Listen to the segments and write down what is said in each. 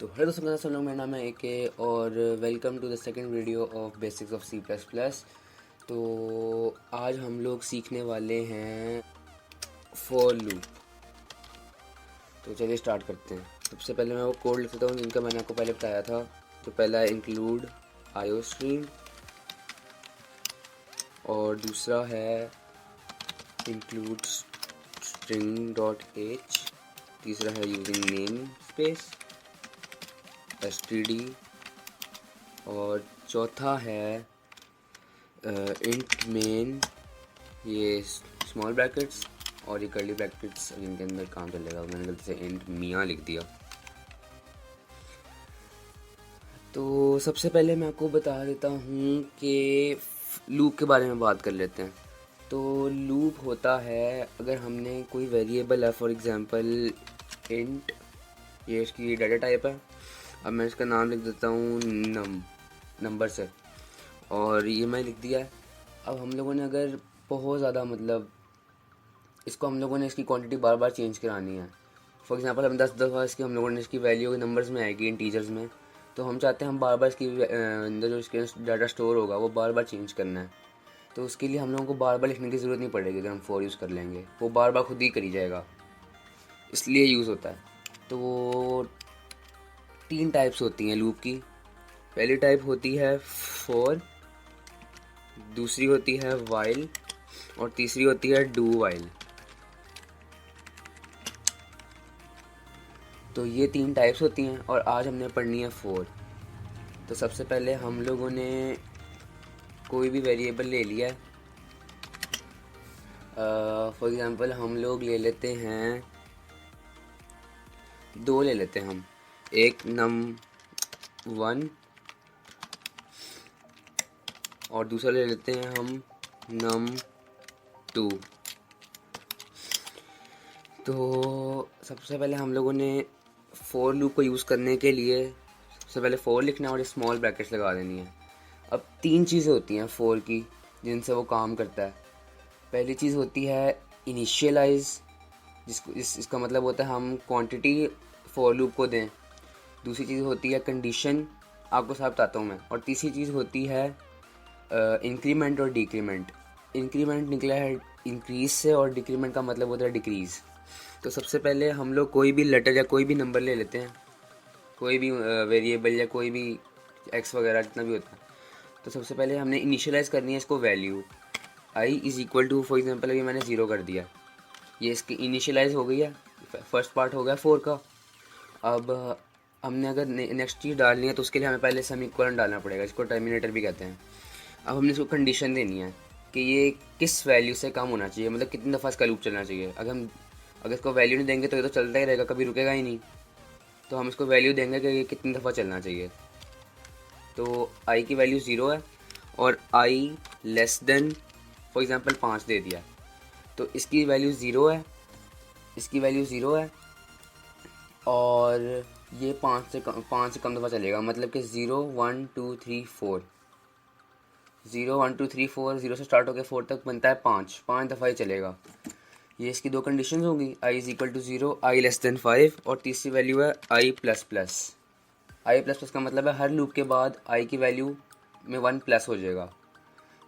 तो हेलो दोस्तों, कैसे सब लोग। मेरा नाम है एके और welcome to the second video of basics of C plus plus. तो आज हम लोग सीखने वाले हैं फॉर लूप। तो चलिए स्टार्ट करते हैं। सबसे पहले मैं वो कोड लिख देता हूँ जिनका मैंने आपको पहले बताया था। तो पहला है इंक्लूड आईओ स्ट्रीम और दूसरा है इंक्लूड स्ट्रिंग डॉट एच, तीसरा है यूजिंग नेम स्पेस एसटीडी और चौथा है इंट मेन, ये स्मॉल ब्रैकेट्स और ये कर्ली ब्रैकेट्स जिनके अंदर काम चलेगा। मैंने गलती से इंट मियाँ लिख दिया। तो सबसे पहले मैं आपको बता देता हूँ कि लूप के बारे में बात कर लेते हैं। तो लूप होता है अगर हमने कोई वेरिएबल है, फॉर एग्जांपल इंट, ये इसकी डाटा टाइप है। अब मैं इसका नाम लिख देता हूँ नंबर से, और ये मैं लिख दिया है। अब हम लोगों ने अगर बहुत ज़्यादा इसको हम लोगों ने इसकी क्वांटिटी बार बार चेंज करानी है। फॉर एग्जांपल हम 10 दफ़ा हम लोगों ने इसकी वैल्यू नंबर्स में आएगी, इंटीजर्स में। तो हम चाहते हैं हम बार बार इसकी अंदर जो इसके डाटा स्टोर होगा वो बार बार चेंज करना है। तो उसके लिए हम लोगों को बार बार लिखने की ज़रूरत नहीं पड़ेगी। अगर हम फॉर यूज़ कर लेंगे वो बार बार खुद ही करी जाएगा, इसलिए यूज़ होता है। तो 3 टाइप्स होती हैं लूप की। पहली टाइप होती है फॉर, दूसरी होती है वाइल और तीसरी होती है डू वाइल। तो ये 3 टाइप्स होती हैं और आज हमने पढ़नी है फॉर। तो सबसे पहले हम लोगों ने कोई भी वेरिएबल ले लिया है। फॉर एग्जांपल हम लोग ले लेते हैं, 2 ले लेते हैं हम, एक num1 और दूसरा ले लेते हैं हम num2। तो सबसे पहले हम लोगों ने फॉर लूप को यूज़ करने के लिए सबसे पहले फॉर लिखना है और स्मॉल ब्रैकेट्स लगा देनी है। अब 3 चीज़ें होती हैं फॉर की जिनसे वो काम करता है। पहली चीज़ होती है इनिशियलाइज, इसका मतलब होता है हम क्वांटिटी फॉर लूप को दें। दूसरी चीज़ होती है कंडीशन, आपको साथ बताता हूँ मैं। और तीसरी चीज़ होती है इंक्रीमेंट और डिक्रीमेंट। इंक्रीमेंट निकला है इंक्रीज से और डिक्रीमेंट का मतलब होता है डिक्रीज़। तो सबसे पहले हम लोग कोई भी लेटर या कोई भी नंबर ले लेते हैं, कोई भी वेरिएबल या कोई भी एक्स वगैरह जितना भी होता है। तो सबसे पहले हमने इनिशियलाइज करनी है इसको value i is equal to, for example अभी मैंने 0 कर दिया, ये इसकी इनिशियलाइज हो गई है। फर्स्ट पार्ट हो गया 4 का। अब हमने अगर नेक्स्ट चीज़ डालनी है तो उसके लिए हमें पहले सेमीकोलन डालना पड़ेगा, इसको टर्मिनेटर भी कहते हैं। अब हमने इसको कंडीशन देनी है कि ये किस वैल्यू से कम होना चाहिए, मतलब कितनी दफ़ा इसका लूप चलना चाहिए। अगर इसको वैल्यू नहीं देंगे तो ये तो चलता ही रहेगा, कभी रुकेगा ही नहीं। तो हम इसको वैल्यू देंगे कि ये कितनी दफ़ा चलना चाहिए। तो आई की वैल्यू 0 है और आई लेस देन फॉर एग्जांपल 5 दे दिया, तो इसकी वैल्यू 0 है, इसकी वैल्यू 0 है और ये 5 से कम दफ़ा चलेगा। मतलब कि 0 1 2 3 4, 0 1 2 3 4, 0 से स्टार्ट होकर 4 तक बनता है 5 दफ़ा ही चलेगा। ये इसकी 2 कंडीशन होंगी, i is equal to 0, i less than 5 और तीसरी वैल्यू है i plus plus. I plus plus का मतलब है हर लूप के बाद आई की वैल्यू में 1 प्लस हो जाएगा।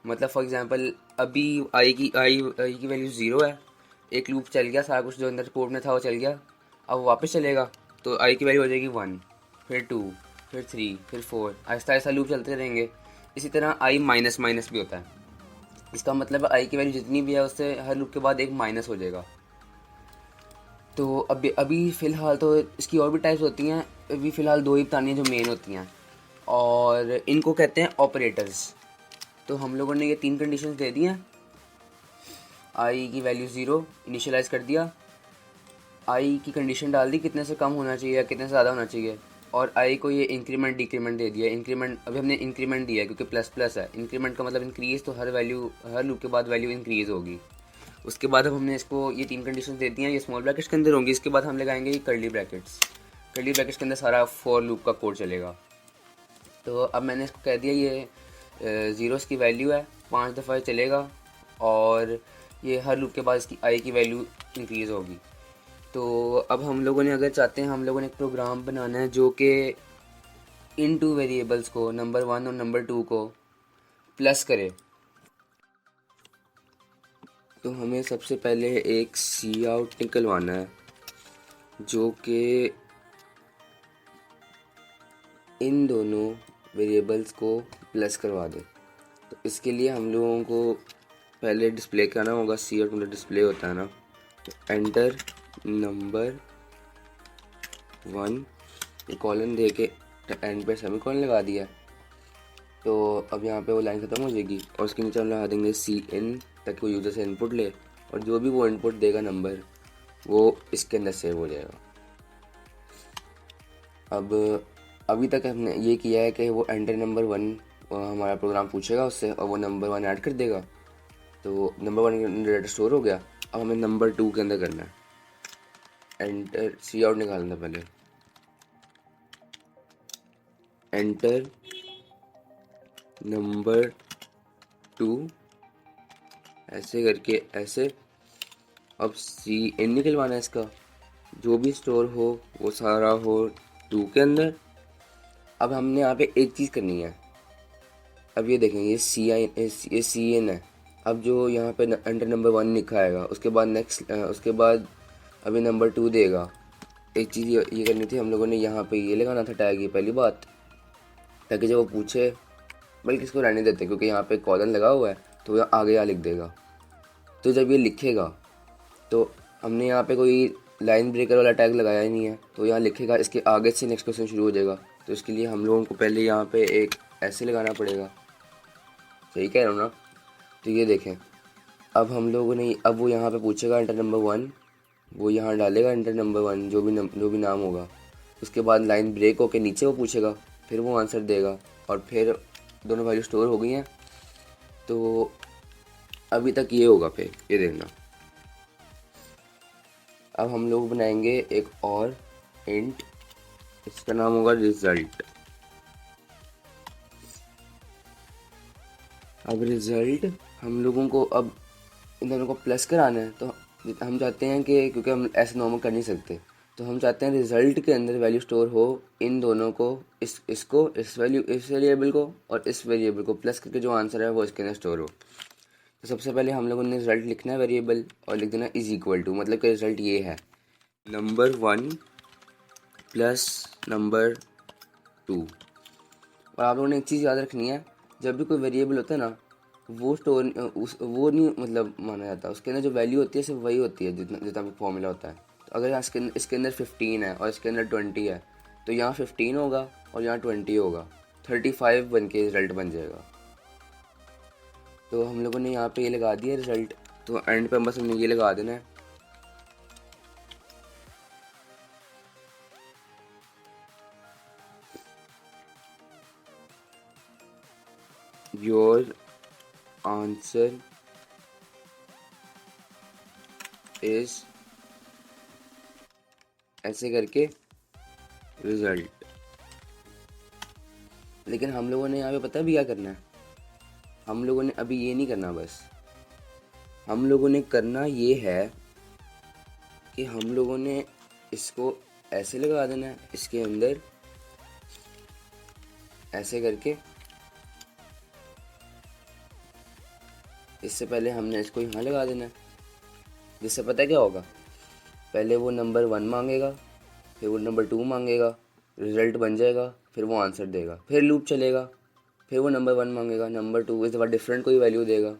मतलब फॉर एग्जांपल अभी आई की वैल्यू 0 है, एक लूप चल गया, सारा कुछ जो अंदर कोड में था वो चल गया, अब वापस चलेगा तो आई की वैल्यू हो जाएगी 1, फिर 2, फिर 3, फिर 4, आहिस्ता आहिस्ता लूप चलते रहेंगे। इसी तरह आई माइनस माइनस भी होता है। इसका मतलब आई की वैल्यू जितनी भी है उससे हर लूप के बाद एक माइनस हो जाएगा। तो अभी फ़िलहाल तो इसकी और भी टाइप्स होती हैं, अभी फ़िलहाल 2 ही बतानी है जो मेन होती हैं और इनको कहते हैं ऑपरेटर्स। तो हम लोगों ने ये 3 कंडीशंस दे दी हैं। आई की वैल्यू 0 इनिशियलाइज़ कर दिया, आई की कंडीशन डाल दी कितने से कम होना चाहिए या कितने से ज़्यादा होना चाहिए, और आई को ये इंक्रीमेंट डिक्रीमेंट दे दिया। इंक्रीमेंट अभी हमने इंक्रीमेंट दिया है क्योंकि प्लस प्लस है, इंक्रीमेंट का मतलब इंक्रीज़, तो हर लूप के बाद वैल्यू इंक्रीज़ होगी। उसके बाद अब हमने इसको ये 3 कंडीशन दे दी हैं, ये स्मॉल ब्रैकेट्स के अंदर होंगी। इसके बाद हम लगाएंगे ये कर्ली ब्रैकेट्स। कर्ली ब्रैकेट्स के अंदर सारा फॉर लूप का कोड चलेगा। तो अब मैंने इसको कह दिया ये 0 की वैल्यू है, 5 दफ़ा चलेगा और ये हर लूप के बाद इसकी आई की वैल्यू इंक्रीज़ होगी। तो अब हम लोगों ने अगर चाहते हैं हम लोगों ने एक प्रोग्राम बनाना है जो कि इन टू वेरिएबल्स को नंबर 1 और नंबर 2 को प्लस करे। तो हमें सबसे पहले एक सी आउट निकलवाना है जो कि इन दोनों वेरिएबल्स को प्लस करवा दे। तो इसके लिए हम लोगों को पहले डिस्प्ले करना होगा। सी आउट मतलब डिस्प्ले होता है ना। तो एंटर नंबर 1 कॉलन दे के एंड पे सेमी कॉलन लगा दिया। तो अब यहाँ पे वो लाइन ख़त्म हो जाएगी और उसके नीचे हम लगा देंगे सी इन, ताकि वो यूज़र से इनपुट ले और जो भी वो इनपुट देगा नंबर वो इसके अंदर सेव हो जाएगा। अब अभी तक हमने ये किया है कि वो एंटर नंबर 1 हमारा प्रोग्राम पूछेगा उससे और वो नंबर 1 ऐड कर देगा। तो नंबर 1 के अंदर डाटा स्टोर हो गया। अब हमें नंबर 2 के अंदर करना है। एंटर सी आउट निकालना पहले, एंटर नंबर 2 ऐसे करके ऐसे। अब सी इन निकलवाना है इसका, जो भी स्टोर हो वो सारा हो 2 के अंदर। अब हमने यहाँ पे एक चीज़ करनी है। अब ये देखें ये सी एन है। अब जो यहाँ पे अंडर नंबर 1 लिखा आएगा उसके बाद नेक्स्ट उसके बाद अभी नंबर 2 देगा। एक चीज़ ये करनी थी हम लोगों ने, यहाँ पे ये लगाना था टैग, ये पहली बात, ताकि जब वो पूछे, बल्कि इसको रहने देते क्योंकि यहाँ पे कॉलन लगा हुआ है तो वो आगे यहाँ लिख देगा। तो जब ये लिखेगा तो हमने यहाँ पे कोई लाइन ब्रेकर वाला टैग लगाया ही नहीं है, तो यहाँ लिखेगा इसके आगे से नेक्स्ट क्वेश्चन शुरू हो जाएगा। तो इसके लिए हम लोगों को पहले यहाँ पे एक ऐसे लगाना पड़ेगा। सही कह रहा हूँ ना। तो ये देखें, अब हम लोगों ने अब वो यहाँ पे पूछेगा एंटर नंबर 1, वो यहाँ डालेगा एंटर नंबर 1 जो भी नाम होगा। उसके बाद लाइन ब्रेक होके नीचे वो पूछेगा, फिर वो आंसर देगा और फिर दोनों वैल्यू स्टोर हो गई हैं। तो अभी तक ये होगा, फिर ये देखना। अब हम लोग बनाएंगे एक और इंट, इसका नाम होगा रिजल्ट। अब रिजल्ट हम लोगों को अब इन दोनों को प्लस कराना है। तो हम चाहते हैं कि क्योंकि हम ऐसे नॉर्मल कर नहीं सकते, तो हम चाहते हैं रिजल्ट के अंदर वैल्यू स्टोर हो इन दोनों को, इसको इस वेरिएबल को और इस वेरिएबल को प्लस करके जो आंसर है वो इसके अंदर स्टोर हो। तो सबसे पहले हम लोगों ने रिजल्ट लिखना है वेरिएबल और लिख देना इज इक्वल टू, मतलब कि रिजल्ट ये है नंबर 1 प्लस नंबर 2। और आप लोगों ने एक चीज़ याद रखनी है, जब भी कोई वेरिएबल होता है ना वो स्टोर वो नहीं मतलब माना जाता, उसके अंदर जो वैल्यू होती है सिर्फ वही होती है जितना जितना फॉर्मूला होता है। तो अगर यहाँ इसके अंदर 15 है और इसके अंदर 20 है तो यहाँ 15 होगा और यहाँ 20 होगा, 35 बन के रिजल्ट बन जाएगा। तो हम लोगों ने यहाँ पे ये लगा दिया रिजल्ट। तो एंड पे बस हमने ये लगा देना है योर आंसर इज, ऐसे करके रिजल्ट। लेकिन हम लोगों ने यहाँ पे पता है भी क्या करना है, हम लोगों ने अभी ये नहीं करना, बस हम लोगों ने करना ये है कि हम लोगों ने इसको ऐसे लगा देना है इसके अंदर, ऐसे करके। इससे पहले हमने इसको यहाँ लगा देना है, जिससे पता है क्या होगा, पहले वो नंबर 1 मांगेगा, फिर वो नंबर 2 मांगेगा, रिजल्ट बन जाएगा, फिर वो आंसर देगा, फिर लूप चलेगा, फिर वो नंबर 1 मांगेगा, नंबर 2 इस दफ़ा डिफरेंट कोई वैल्यू देगा,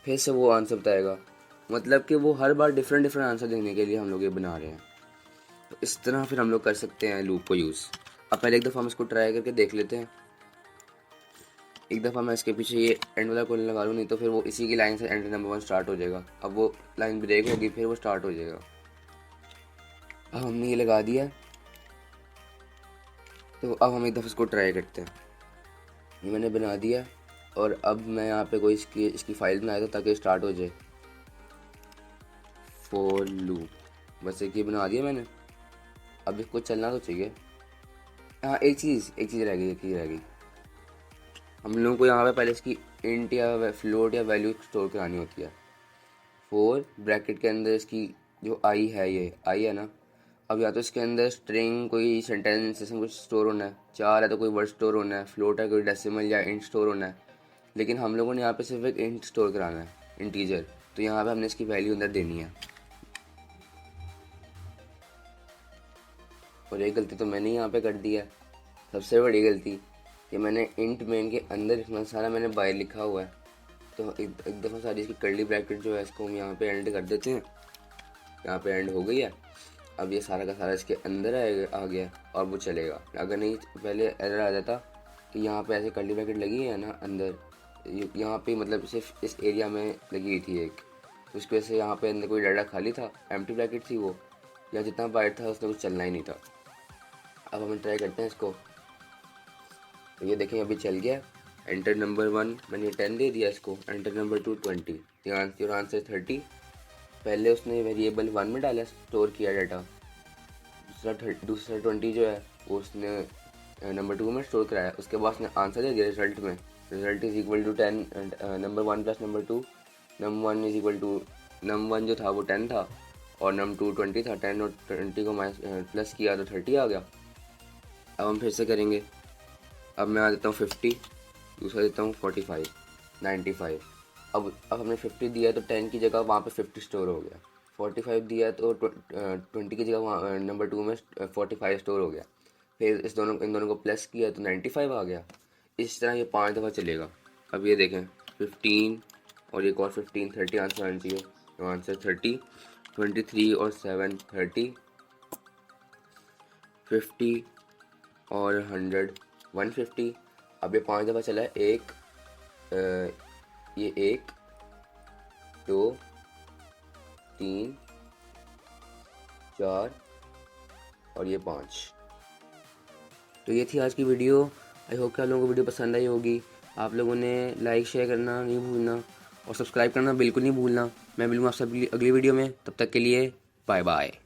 फिर से वो आंसर बताएगा। मतलब कि वो हर बार डिफरेंट डिफरेंट आंसर देने के लिए हम लोग ये बना रहे हैं। तो इस तरह फिर हम लोग कर सकते हैं लूप को यूज़। अब पहले एक दफ़ा हम इसको ट्राई करके देख लेते हैं। एक दफ़ा मैं इसके पीछे ये एंड वाला कोलन लगा लूँ, नहीं तो फिर वो इसी की लाइन से एंड नंबर 1 स्टार्ट हो जाएगा। अब वो लाइन ब्रेक होगी फिर वो स्टार्ट हो जाएगा। अब हमने ये लगा दिया, तो अब हम एक दफ़ा इसको ट्राई करते हैं। ये मैंने बना दिया और अब मैं यहाँ पे कोई इसकी फ़ाइल बनाया था ताकि स्टार्ट हो जाए फॉर लूप, बस एक ये बना दिया मैंने। अब इसको चलना तो चाहिए। हाँ एक चीज़ रह गई, एक चीज़ रह गई। हम लोगों को यहाँ पे पहले इसकी इंट या फ्लोट या वैल्यू स्टोर करानी होती है। 4 ब्रैकेट के अंदर इसकी जो आई है, ये आई है ना, अब या तो इसके अंदर स्ट्रिंग कोई सेंटेंस जैसे कुछ स्टोर होना है, 4 है तो कोई वर्ड स्टोर होना है, फ्लोट है कोई डेसिमल या इंट स्टोर होना है। लेकिन हम लोगों ने यहाँ पे सिर्फ एक इंट स्टोर कराना है, इंटीजर। तो यहाँ पे हमने इसकी वैल्यू अंदर देनी है। और एक गलती तो मैंने यहाँ पे कर दी है, सबसे बड़ी गलती, कि मैंने इंट मेन के अंदर इतना सारा मैंने बाय लिखा हुआ है। तो एक दफ़ा सारी इसकी कर्ली ब्रैकेट जो है इसको हम यहाँ पे एंड कर देते हैं। यहाँ पे एंड हो गई है। अब ये सारा का सारा इसके अंदर आ गया और वो चलेगा। अगर नहीं पहले एरर आ जाता कि यहाँ पे ऐसे कर्ली ब्रैकेट लगी है ना अंदर, यहाँ पे मतलब सिर्फ इस एरिया में लगी हुई थी एक, तो उसकी वजह से यहाँ पे अंदर कोई डाटा खाली था, एम्प्टी ब्रैकेट थी वो, या जितना बाइट था उसमें कुछ चलना ही नहीं था। अब हम ट्राई करते हैं इसको। तो ये देखें अभी चल गया। एंटर नंबर 1 मैंने 10 दे दिया इसको, एंटर नंबर 2 20, योर आंसर 30। पहले उसने वेरिएबल 1 में डाला, स्टोर किया डाटा। दूसरा 20 जो है वो उसने नंबर 2 में स्टोर कराया। उसके बाद उसने आंसर दे दिया रिजल्ट में, result is equal to 10, number 1 plus number 2, number 1 is equal to, number 1 जो था वो 10 था और नंबर 2 20 था। 10 और 20 को प्लस किया तो 30 आ गया। अब हम फिर से करेंगे। अब मैं आ देता हूँ 50, दूसरा देता हूँ 45, 95। अब हमने 50 दिया तो 10 की जगह वहाँ पे 50 स्टोर हो गया। 45 दिया तो 20 की जगह वहाँ नंबर 2 में 45 स्टोर हो गया। फिर इन दोनों को प्लस किया तो 95 आ गया। इस तरह ये 5 दफ़ा चलेगा। अब ये देखें 15 और एक और 15, 30 आंसर आना चाहिए। तो आंसर 30, 23 और 7 30, 50 और 100 150। अब ये 5 दफ़ा चला है। ये 1 2 3 4 और ये 5। तो ये थी आज की वीडियो। आई होप कि आप लोगों को वीडियो पसंद आई होगी। आप लोगों ने लाइक शेयर करना नहीं भूलना और सब्सक्राइब करना बिल्कुल नहीं भूलना। मैं मिलूँगा आपसे अगली वीडियो में, तब तक के लिए बाय बाय।